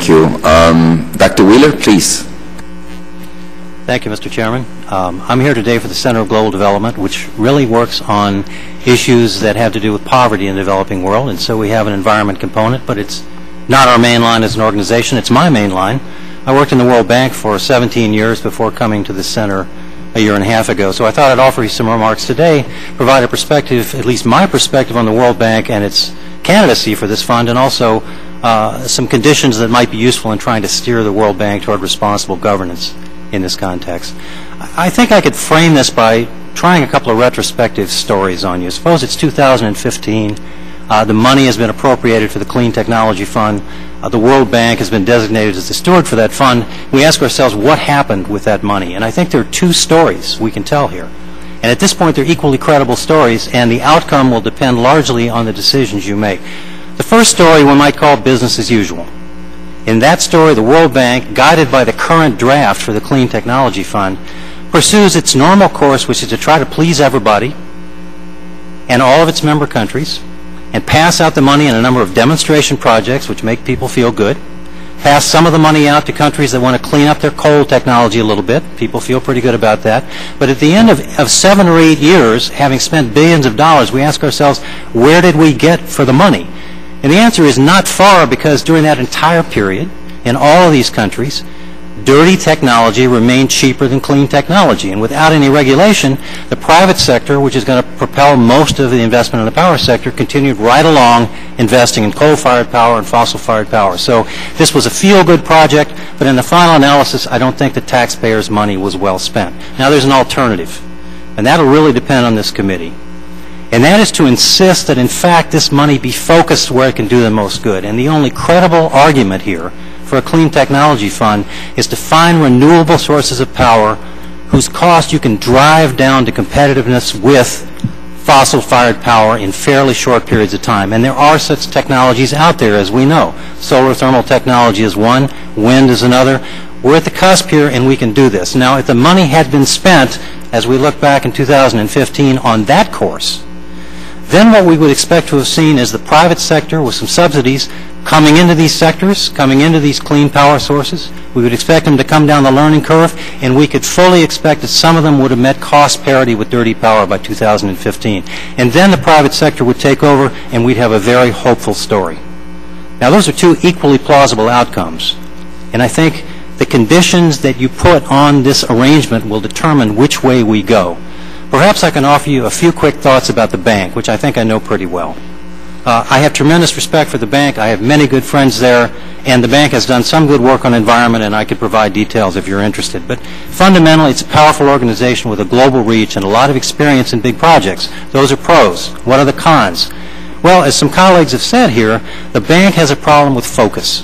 Thank you. Dr. Wheeler, please. Thank you, Mr. Chairman. I'm here today for the Center of Global Development, which really works on issues that have to do with poverty in the developing world, and so we have an environment component, but it's not our main line as an organization. It's my main line. I worked in the World Bank for 17 years before coming to the center a year and a half ago, so I thought I'd offer you some remarks today, provide a perspective, at least my perspective, on the World Bank and its candidacy for this fund, and also some conditions that might be useful in trying to steer the World Bank toward responsible governance in this context. I think I could frame this by trying a couple of retrospective stories on you. Suppose it's 2015. The money has been appropriated for the Clean Technology Fund. The World Bank has been designated as the steward for that fund. We ask ourselves what happened with that money. And I think there are two stories we can tell here. And at this point, they're equally credible stories, and the outcome will depend largely on the decisions you make. The first story we might call business as usual. In that story, the World Bank, guided by the current draft for the Clean Technology Fund, pursues its normal course, which is to try to please everybody and all of its member countries, and pass out the money in a number of demonstration projects which make people feel good, pass some of the money out to countries that want to clean up their coal technology a little bit. People feel pretty good about that. But at the end of 7 or 8 years, having spent billions of dollars, we ask ourselves, where did we get for the money? And the answer is not far, because during that entire period, in all of these countries, dirty technology remained cheaper than clean technology. And without any regulation, the private sector, which is going to propel most of the investment in the power sector, continued right along investing in coal-fired power and fossil-fired power. So this was a feel-good project, but in the final analysis, I don't think the taxpayers' money was well spent. Now there's an alternative, and that will really depend on this committee. And that is to insist that, in fact, this money be focused where it can do the most good. And the only credible argument here for a clean technology fund is to find renewable sources of power whose cost you can drive down to competitiveness with fossil-fired power in fairly short periods of time. And there are such technologies out there, as we know. Solar thermal technology is one, wind is another. We're at the cusp here, and we can do this. Now, if the money had been spent, as we look back in 2015, on that course, then what we would expect to have seen is the private sector with some subsidies coming into these sectors, coming into these clean power sources. We would expect them to come down the learning curve, and we could fully expect that some of them would have met cost parity with dirty power by 2015. And then the private sector would take over, and we'd have a very hopeful story. Now, those are two equally plausible outcomes. And I think the conditions that you put on this arrangement will determine which way we go. Perhaps I can offer you a few quick thoughts about the bank, which I think I know pretty well. I have tremendous respect for the bank. I have many good friends there, and the bank has done some good work on environment, and I could provide details if you're interested. But fundamentally, it's a powerful organization with a global reach and a lot of experience in big projects. Those are pros. What are the cons? Well, as some colleagues have said here, the bank has a problem with focus.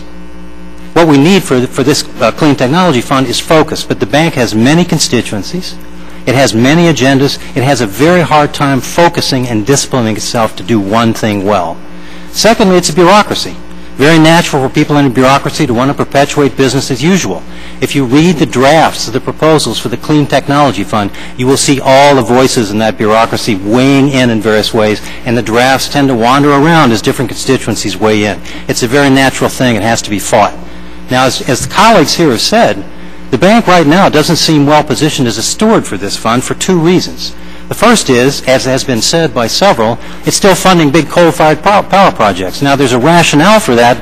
What we need for this Clean Technology Fund is focus, but the bank has many constituencies. It has many agendas. It has a very hard time focusing and disciplining itself to do one thing well. Secondly, it's a bureaucracy. Very natural for people in a bureaucracy to want to perpetuate business as usual. If you read the drafts of the proposals for the Clean Technology Fund, you will see all the voices in that bureaucracy weighing in various ways, and the drafts tend to wander around as different constituencies weigh in. It's a very natural thing. It has to be fought. Now, as the colleagues here have said, the bank right now doesn't seem well positioned as a steward for this fund for two reasons. The first is, as has been said by several, it's still funding big coal-fired power projects. Now, there's a rationale for that,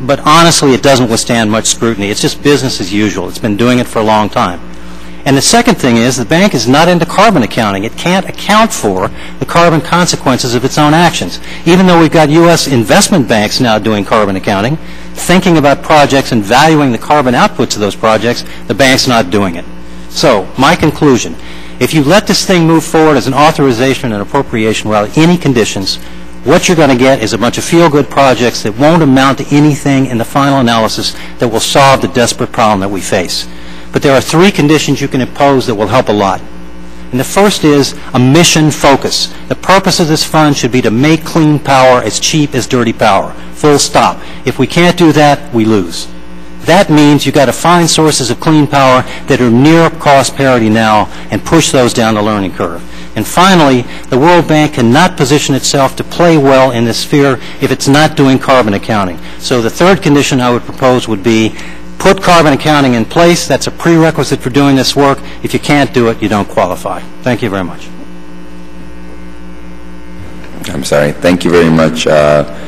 but honestly, it doesn't withstand much scrutiny. It's just business as usual. It's been doing it for a long time. And the second thing is, the bank is not into carbon accounting. It can't account for the carbon consequences of its own actions. Even though we've got U.S. investment banks now doing carbon accounting, thinking about projects and valuing the carbon outputs of those projects, the bank's not doing it. So, my conclusion, if you let this thing move forward as an authorization and appropriation without any conditions, what you're going to get is a bunch of feel-good projects that won't amount to anything in the final analysis that will solve the desperate problem that we face. But there are three conditions you can impose that will help a lot. And the first is a mission focus. The purpose of this fund should be to make clean power as cheap as dirty power. Full stop. If we can't do that, we lose. That means you've got to find sources of clean power that are near cost parity now and push those down the learning curve. And finally, the World Bank cannot position itself to play well in this sphere if it's not doing carbon accounting. So the third condition I would propose would be put carbon accounting in place. That's a prerequisite for doing this work. If you can't do it, you don't qualify. Thank you very much. I'm sorry. Thank you very much.